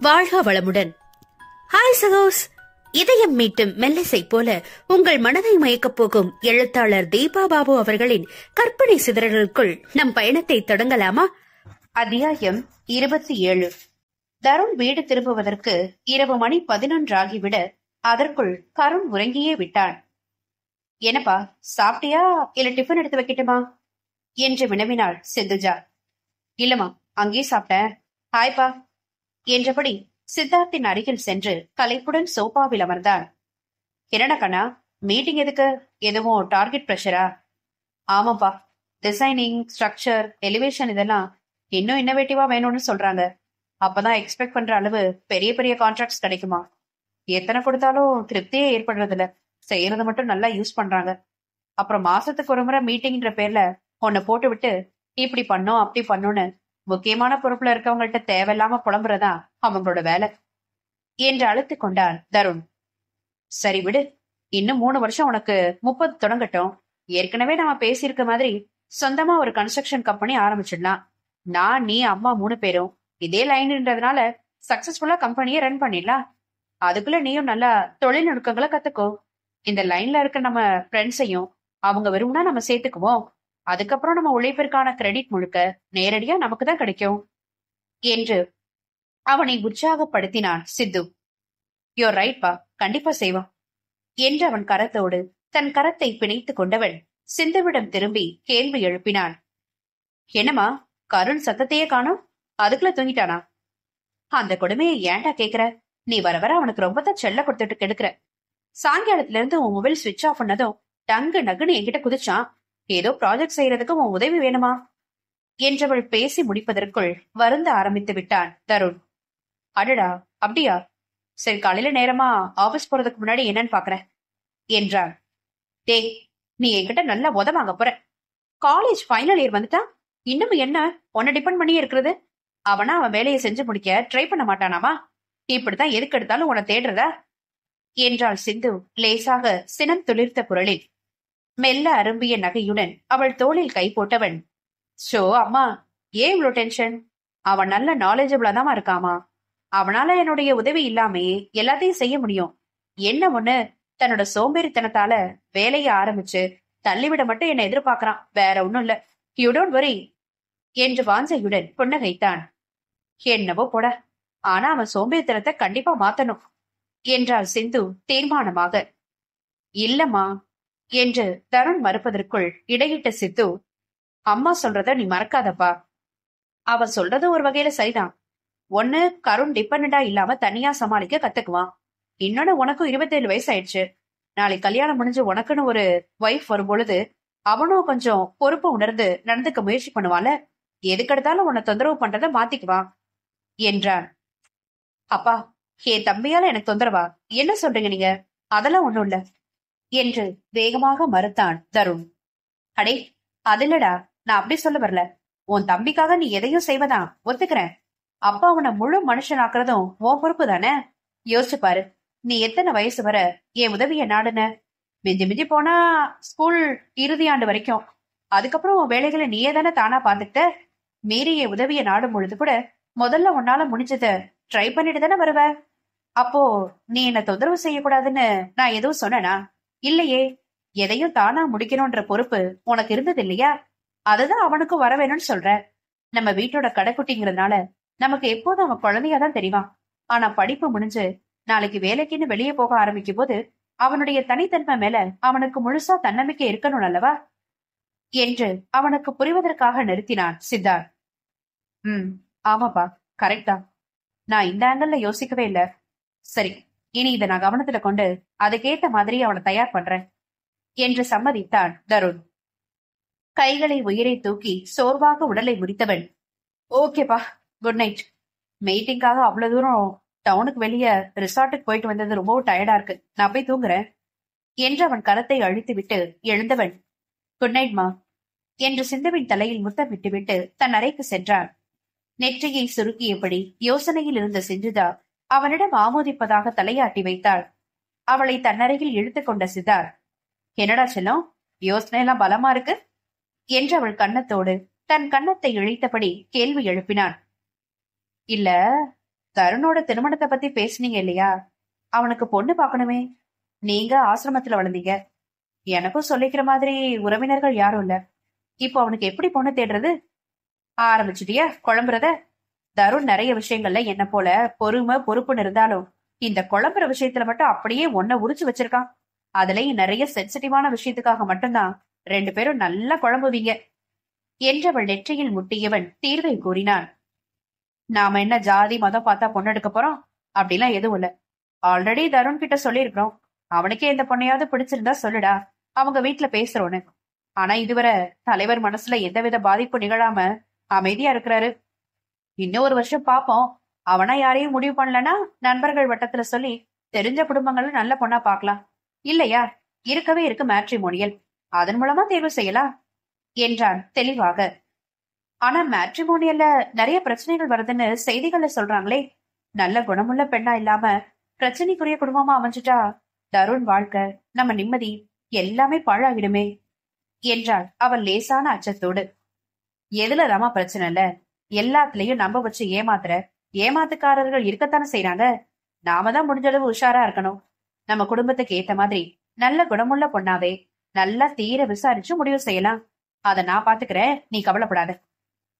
வாழ்க வளமுடன். ஹாய் சகோஸ். இதயம் மீட்டும் மெல்லிசை போல உங்கள் மனதை மயக்கப் போகும் எழுத்தாளர் தீபா பாபு அவர்களின் கற்பனை சிதறல்களுக்குள் நம் பயணத்தை தொடங்கலாமா? அத்தியாயம் 27. தருண் வீடு திரும்புவதற்கு இரவு மணி 11 ஆகிவிட அதற்குள் கருண் உறங்கியே விட்டான். என்னப்பா, சாப்பிட்டியா இல்ல டிஃபன் எடுத்து வைக்கட்டுமா என்று வினவினாள் சிந்துஜா. இல்லம்மா, அங்கே சாப்பிட்டேன். ஹாய்ப்பா என்றபடி சித்தார்த்தின் அருகில் சென்று களைப்புடன் சோபாவில் அமர்ந்தான். என்னடா கண்ணா, மீட்டிங் எதுக்கு? எதுவும் டார்கெட் பிரஷரா? ஆமாப்பா, டிசைனிங், ஸ்ட்ரக்சர், எலிவேஷன் இதெல்லாம் இன்னும் இன்னோவேட்டிவா வேணும்னு சொல்றாங்க. அப்பதான் எக்ஸ்பெக்ட் பண்ற அளவு பெரிய பெரிய கான்ட்ராக்ட்ஸ் கிடைக்குமா. எத்தனை கொடுத்தாலும் திருப்தியே ஏற்படுறது இல்ல. செய்யறது மட்டும் நல்லா யூஸ் பண்றாங்க. அப்புறம் மாசத்துக்கு ஒரு முறை மீட்டிங்ன்ற பேர்ல உன்னை போட்டு விட்டு இப்படி பண்ணோம் அப்படி பண்ணோன்னு முக்கியமான பொறுப்புல இருக்கவங்கள்ட்ட தேவையில்லாம புலம்புறதா அவங்களோட வேலை என்று அழுத்து கொண்டான் தருண். சரி விடு, இன்னும் 3 வருஷம் உனக்கு 30 தொடங்கட்டும். ஏற்கனவே நம்ம பேசியிருக்க மாதிரி சொந்தமா ஒரு கன்ஸ்ட்ரக்ஷன் கம்பெனி ஆரம்பிச்சிடலாம். நான், நீ, அம்மா 3 பேரும் இதே லைன்ன்றதுனால சக்சஸ்ஃபுல்லா கம்பெனியை ரன் பண்ணிடலாம். அதுக்குள்ள நீயும் நல்லா தொழில் நுட்பங்களை கத்துக்கோ. இந்த லைன்ல இருக்க நம்ம ஃப்ரெண்ட்ஸையும் அவங்க விரும்பினா நம்ம சேர்த்துக்குவோம். அதுக்கப்புறம் நம்ம உழைப்பிற்கான கிரெடிட் முழுக்க நேரடியா நமக்கு தான் கிடைக்கும் என்று அவனை உற்சாகப்படுத்தினான் சித்து. யோர் ரைட் பா, கண்டிப்பா செய்வான் என்று அவன் கரத்தோடு தன் கரத்தை பிணைத்துக் கொண்டவன் சிந்துவிடம் திரும்பி கேள்வி எழுப்பினான். என்னமா, கருண் சத்தத்தையே காணோம், அதுக்குள்ள தூங்கிட்டானா? அந்த கொடுமையை ஏன்டா கேக்குற? நீ வர வர அவனுக்கு ரொம்ப தான் செல்ல கொடுத்துட்டு கெடுக்கிற. சாயங்காலத்துல இருந்து உன் மொபைல் சுவிட்ச் ஆஃப் பண்ணதும் டங்கு நகுன்னு என்கிட்ட குதிச்சான். ஏதோ ப்ராஜெக்ட் செய்யறதுக்கு உன் உதவி வேணுமா என்றவள் பேசி முடிப்பதற்குள் வருந்த ஆரம்பித்து விட்டான் தருண். அடடா, அப்படியா? சரி, காலையில நேரமா ஆபீஸ் போறதுக்கு முன்னாடி என்னன்னு பாக்குறேன் என்றான். டேய், நீ என்கிட்ட நல்லா உதவாங்க போற. காலேஜ் ஃபைனல் இயர் வந்துட்டா இன்னும் என்ன உன்னை டிபெண்ட் பண்ணியே இருக்கிறது? அவனா அவன் வேலையை செஞ்சு முடிக்க ட்ரை பண்ண மாட்டானாமா? இப்படித்தான் எதுக்கு எடுத்தாலும் உன்னை தேடுறதா என்றாள் சிந்து லேசாக சினம் துளிர்த்த குரலில். மெல்ல அரும்பிய நகையுடன் அவள் தோளில் கை போட்டவன், ஷோ அம்மா, ஏன் இவ்வளவு டென்ஷன்? அவன் நல்ல நாலேஜபிளா தான் இருக்காமா. அவனால என்னுடைய உதவி இல்லாமே எல்லாத்தையும் செய்ய முடியும். என்ன ஒண்ணு, தன்னோட சோம்பேறித்தனத்தால வேலையை ஆரம்பிச்சு தள்ளிவிட மட்டும் என்ன எதிர்பார்க்கறான், வேற ஒண்ணும் இல்ல. யூ டோன்ட் வரி என்று வாஞ்சையுடன் புன்னகைத்தான். என்னவோ போட, ஆனா அவன் சோம்பேறித்தனத்தை கண்டிப்பா மாத்தணும் என்றாள் சிந்து தீர்மானமாக. இல்லம்மா என்று தருண் மறுப்பதற்குள் இடையிட்ட சித்து, அம்மா சொல்றத நீ மறக்காதப்பா. அவ சொல்றது ஒரு வகையில சரிதான். ஒண்ணு, கருண் டிபெண்டா இல்லாம தனியா சமாளிக்க கத்துக்குவான். இன்னொன்னு, உனக்கும் 27 வயசு ஆயிடுச்சு. நாளைக்கு கல்யாணம் முடிஞ்சு உனக்குன்னு ஒரு ஒய்ஃப் வரும் பொழுது அவனும் கொஞ்சம் பொறுப்பு உணர்ந்து நடந்துக்க முயற்சி பண்ணுவான்ல. எதுக்கெடுத்தாலும் உன்னை தொந்தரவு பண்றத மாத்திக்குவான் என்றான். அப்பா, என் தம்பியால எனக்கு தொந்தரவா? என்ன சொல்றீங்க நீங்க? அதெல்லாம் ஒண்ணும் இல்ல என்று வேகமாக மறுத்தான் தருண். அடே, அதில்லடா, நான் அப்படி சொல்ல வரல. உன் தம்பிக்காக நீ எதையும் செய்வதான் ஒத்துக்கிறேன். அப்பா அவனை முழு மனுஷனாக்குறதும் உன் பொறுப்பு தானே. யோசிச்சு பாரு, நீ எத்தனை வயசு வர என் உதவிய நாடுன? மிஞ்சி மிஞ்சி போனா ஸ்கூல் இறுதி ஆண்டு வரைக்கும். அதுக்கப்புறம் உன் வேலைகளை நீயே தானே தானா பாத்துக்கிட்ட. மீறி என் உதவிய நாடும் பொழுது கூட முதல்ல உன்னால முடிஞ்சத ட்ரை பண்ணிட்டு தானே வருவ. அப்போ நீ என்ன தொந்தரவு செய்யக்கூடாதுன்னு நான் எதுவும் சொன்னனா? இல்லையே. எதையும் தானா முடிக்கணும்ன்ற பொறுப்பு உனக்கு இருந்தது இல்லையா? அதுதான் அவனுக்கும் வர வேணும்னு சொல்ற. நம்ம வீட்டோட கடைக்குட்டிங்கிறதுனால நமக்கு எப்போதும் அவன் குழந்தையாதான் தெரிவான். ஆனா படிப்பு முடிஞ்சு நாளைக்கு வேலைக்குன்னு வெளியே போக ஆரம்பிக்கும் போது அவனுடைய தனித்தன்மை மேல அவனுக்கு முழுசா தன்னம்பிக்கை இருக்கணும் அல்லவா என்று அவனுக்கு புரிவதற்காக நிறுத்தினான் சித்தார்த். ஆமாப்பா, கரெக்ட் தான். நான் இந்த ஆங்கிள் யோசிக்கவே இல்ல. சரி, இனி இதை நான் கவனத்துல கொண்டு அதுக்கேத்த மாதிரி அவனை தயார் பண்றேன் என்று சம்மதித்தான் தருண். கைகளை உயிரை தூக்கி சோர்வாக உடலை முடித்தவன், ஓகேப்பா, குட் நைட். மீட்டிங்காக அவ்வளவு தூரம் டவுனுக்கு வெளியே ரிசார்ட்டுக்கு போயிட்டு வந்தது ரொம்ப டயர்டா இருக்கு, நான் போய் தூங்குறேன் என்று அவன் கரத்தை அழித்து விட்டு எழுந்தவன், குட் நைட் மா என்று சிந்துவின் தலையில் முத்தம் விட்டுவிட்டு தன் அறைக்கு சென்றான். நெற்றியை சுருக்கியபடி யோசனையில் இருந்த சிந்துதா அவனிடம் ஆமோதிப்பதாக தலையாட்டி வைத்தாள். அவளை தன்னறையில் இழுத்துக் கொண்ட சித்தார், என்னடா செல்லம், யோசனை எல்லாம் பலமா இருக்கு என்று அவள் கன்னத்தோடு தன் கன்னத்தை இழைத்தபடி கேள்வி எழுப்பினான். இல்ல, தருணோட திருமணத்தை பத்தி பேசுனீங்க இல்லையா? அவனுக்கு பொண்ணு பாக்கணுமே. நீங்க ஆசிரமத்துல வளர்ந்தீங்க, எனக்கும் சொல்லிக்கிற மாதிரி உறவினர்கள் யாரும் இல்ல. இப்போ அவனுக்கு எப்படி பொண்ணு தேடுறது? ஆரம்பிச்சுட்டியா குழம்புறத? தருண் நிறைய விஷயங்கள்ல என்ன போல பொறுமை பொறுப்புன்னு இருந்தாலும் இந்த குழம்புற விஷயத்துல மட்டும் அப்படியே ஒன்ன உரிச்சு வச்சிருக்கான். அதுலயும் நிறைய சென்சிட்டிவான விஷயத்துக்காக மட்டும்தான் ரெண்டு பேரும் நல்லா குழம்புவீங்க என்றவள் நெற்றியில் முட்டியவன் தீர்வை கூறினான். நாம என்ன ஜாதி மதம் பார்த்தா பொண்ணு எடுக்க போறோம்? அப்படிலாம் எதுவும் இல்ல. ஆல்ரெடி தருண் கிட்ட சொல்லிருக்கிறோம். அவனுக்கே எந்த பொண்ணையாவது பிடிச்சிருந்தா சொல்லுடா, அவங்க வீட்டுல பேசுறோன்னு. ஆனா இதுவரை தலைவர் மனசுல எந்தவித பாதிப்பு நிகழாம அமைதியா இருக்கிறாரு. இன்னும் ஒரு வருஷம் பாப்போம். அவனா யாரையும் முடிவு பண்ணலன்னா நண்பர்கள் வட்டத்துல சொல்லி தெரிஞ்ச குடும்பங்கள்ல நல்ல பொண்ணா பாக்கலாம். இல்லையா இருக்கவே இருக்கு மேட்ரிமோனியல், அதன் மூலமா தேர்வு செய்யலாம் என்றான் தெளிவாக. ஆனா மேட்ரிமோனியல்ல நிறைய பிரச்சனைகள் வருதுன்னு செய்திகள்ல சொல்றாங்களே. நல்ல குணமுள்ள பெண்ணா இல்லாம பிரச்சனைக்குரிய குடும்பமா அமைஞ்சிட்டா தருண் வாழ்க்கை, நம்ம நிம்மதி எல்லாமே பாழாகிடுமே என்றாள் அவள் லேசான அச்சத்தோடு. எதுலதாமா பிரச்சனை இல்ல, எல்லாத்துலயும் நம்ப வச்சு ஏமாத்துக்காரர்கள் இருக்கத்தானே செய்யறாங்க. நாம தான் முடிஞ்ச அளவு உஷாரா இருக்கணும். நம்ம குடும்பத்துக்கு ஏத்த மாதிரி நல்ல குணமுள்ள பொண்ணாவே நல்லா தீர விசாரிச்சு முடிவு செய்யலாம். அத நான் பாத்துக்கிறேன், நீ கவலைப்படாத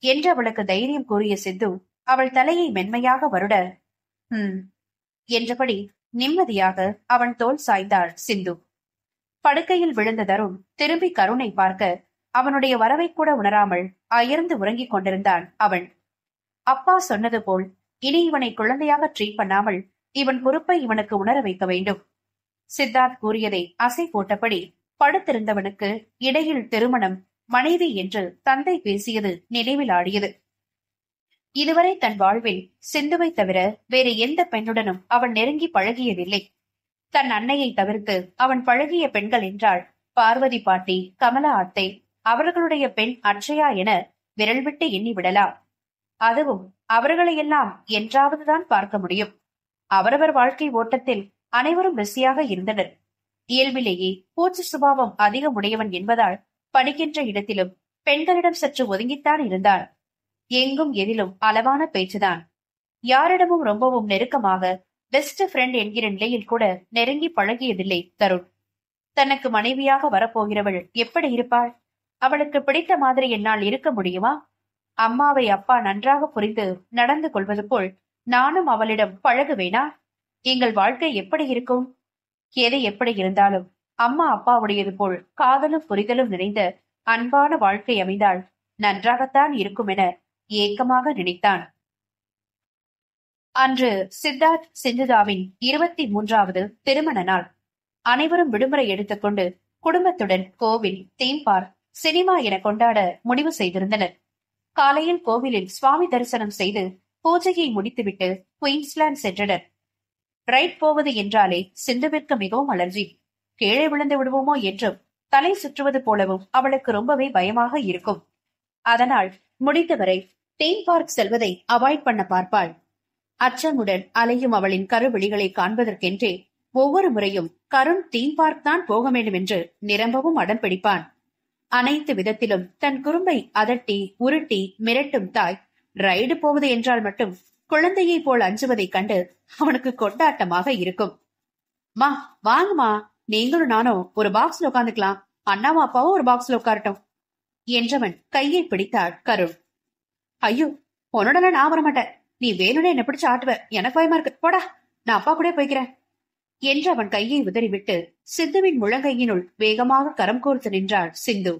என்று அவளுக்கு தைரியம் கூறிய சித்து அவள் தலையை மென்மையாக வருட என்றபடி நிம்மதியாக அவன் தோள் சாய்ந்தாள் சிந்து. படுக்கையில் விழுந்த தருண் திரும்பி கருணை பார்க்க அவனுடைய வரவை கூட உணராமல் அயர்ந்து உறங்கிக் கொண்டிருந்தான் அவன். அப்பா சொன்னது போல் இனி இவனை குழந்தையாக ட்ரீட் பண்ணாமல் இவன் பொறுப்பை இவனுக்கு உணர வைக்க வேண்டும். சித்தார்த் கூறியதை அசை போட்டபடி படுத்திருந்தவனுக்கு இடையில் திருமணம், மனைவி என்று தந்தை பேசியது நினைவில் ஆடியது. இதுவரை தன் வாழ்வில் சிந்துவை தவிர வேறு எந்த பெண்ணுடனும் அவன் நெருங்கி பழகியதில்லை. தன் அன்னையை தவிர்த்து அவன் பழகிய பெண்கள் என்றால் பார்வதி பாட்டி, கமலா அத்தை, அவர்களுடைய பெண் அட்சயா என விரல் விட்டு எண்ணி விடலாம். அதுவும் அவர்களையெல்லாம் என்றாவதுதான் பார்க்க முடியும். அவரவர் வாழ்க்கை ஓட்டத்தில் அனைவரும் பிஸியாக இருந்தனர். இயல்பிலேயே பூச்சி சுபாவம் அதிகம் உடையவன் என்பதால் படிக்கின்ற இடத்திலும் பெண்களிடம் சற்று ஒதுங்கித்தான் இருந்தான். எங்கும் எதிலும் அளவான பேச்சுதான். யாரிடமும் ரொம்பவும் நெருக்கமாக பெஸ்ட் ஃப்ரெண்ட் என்கிற நிலையில் கூட நெருங்கி பழகியதில்லை தருண். தனக்கு மனைவியாக வரப்போகிறவள் எப்படி இருப்பாள்? அவளுக்கு பிடித்த மாதிரி என்னால் இருக்க முடியுமா? அம்மாவை அப்பா நன்றாக புரிந்து நடந்து கொள்வது போல் நானும் அவளிடம் பழகுவேனா? எங்கள் வாழ்க்கை எப்படி இருக்கும்? எது எப்படி இருந்தாலும் அம்மா அப்பாவுடையது போல் காதலும் புரிதலும் நிறைந்த அன்பான வாழ்க்கை அமைந்தால் நன்றாகத்தான் இருக்கும் என ஏக்கமாக நினைத்தான். அன்று சித்தார்த் சிந்துதாவின் 23வது திருமண நாள். அனைவரும் விடுமுறை எடுத்துக்கொண்டு குடும்பத்துடன் கோவில், தீம் பார்க், சினிமா என கொண்டாட முடிவு செய்திருந்தனர். காலையில் கோவிலில் சுவாமி தரிசனம் செய்து பூஜையை முடித்துவிட்டு குயின்ஸ்லாந்து சென்றனர். ரைட் போவது என்றாலே சிந்துவிற்கு மிகவும் அலர்ஜி. கீழே விழுந்து விடுவோமோ என்றும் தலை சுற்றுவது போலவும் அவளுக்கு ரொம்பவே பயமாக இருக்கும். அதனால் முடிந்தவரை தீம் பார்க் செல்வதை அவாய்ட் பண்ண பார்ப்பாள். அச்சமுடன் அலையும் அவளின் கருவிழிகளை காண்பதற்கென்றே ஒவ்வொரு முறையும் கருண் தீம் பார்க் தான் போக வேண்டும் என்று நிரம்பவும் அடம் பிடிப்பான். அனைத்து விதத்திலும் தன் குறும்பை அதட்டி உருட்டி மிரட்டும் தாய் ரைடு போவது என்றால் மட்டும் குழந்தையை போல் அஞ்சுவதைக் கண்டு அவனுக்கு கொண்டாட்டமாக இருக்கும். மா வாங்கம்மா, நீங்களும் நானும் ஒரு பாக்ஸ்ல உட்காந்துக்கலாம், அண்ணாவும் அப்பாவும் ஒரு பாக்ஸ்ல உட்காரட்டும் என்றவன் கையை பிடித்தாள் கருண். ஐயோ, உன்னோட நான் வரமாட்டேன், நீ வேணும்னே என்ன பிடிச்சு ஆட்டுவ, எனக்கு பயமா இருக்கு, போடா, நான் அப்பா கூட போய்க்கிறேன் என்று அவன் கையை உதறிவிட்டு சிந்துவின் முழங்கையினுள் வேகமாக கரம் கோர்த்து நின்றாள் சிந்து.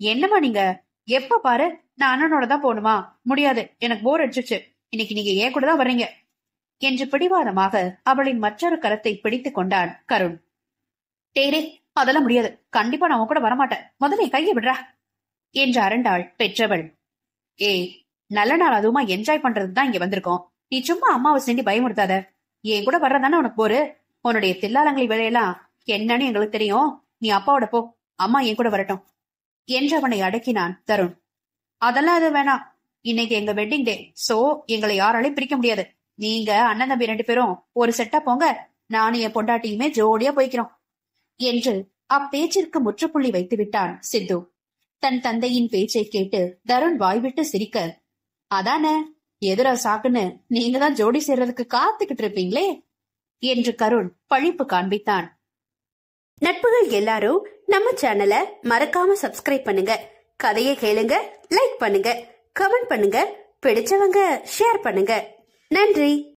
என்னமா நீங்க, எப்ப பாரு நான் அண்ணனோட தான் போகணுமா? முடியாது, எனக்கு போர் அடிச்சிச்சு, இன்னைக்கு நீங்க ஏன் கூட தான் வர்றீங்க என்று பிடிவாதமாக அவளின் மற்றொரு கரத்தை பிடித்துக் கொண்டான் கருண். டேரே, அதெல்லாம் முடியாது, கண்டிப்பா நான் உன் கூட வரமாட்டேன், முதல்ல கையை விடுறா என்று அரண்டாள் பெற்றவள். ஏய், நல்ல நாள் அதுவுமா என்ஜாய் பண்றதுதான் இங்க வந்திருக்கோம், நீ சும்மா அம்மாவை செஞ்சு பயமுறுத்தாத. என் கூட வர்றதானே உனக்கு போரு, உன்னுடைய தில்லாலங்களை வேலையெல்லாம் என்னன்னு எங்களுக்கு தெரியும், நீ அப்பாவோட போ, அம்மா என் கூட வரட்டும் என்று அவனை அடக்கினான் தருண். அதெல்லாம் அது வேணாம், இன்னைக்கு எங்க வெட்டிங் டே, சோ எங்களை யாராலையும் பிரிக்க முடியாது. நீங்க அண்ணன் தம்பி 2 பேரும் ஒரு செட்டா போங்க, நானும் என் பொண்டாட்டியுமே ஜோடியா போய்க்கிறோம் என்று அப்பேச்சிற்கு முற்றுப்புள்ளி வைத்து விட்டான் சித்து. தன் தந்தையின் பேச்சை கேட்டு தருண் வாய்விட்டு சிரிக்க, அதானே எதிரா சாக்குன்னு நீங்க தான் ஜோடி சேர்றதுக்கு காத்துக்கிட்டு இருப்பீங்களே என்று கருண் பழிப்பு காண்பித்தான். நட்புகள் எல்லாரும் நம்ம சேனலை மறக்காம சப்ஸ்கிரைப் பண்ணுங்க. கதையை கேளுங்க, லைக் பண்ணுங்க, கமெண்ட் பண்ணுங்க, பிடிச்சவங்க ஷேர் பண்ணுங்க. நன்றி.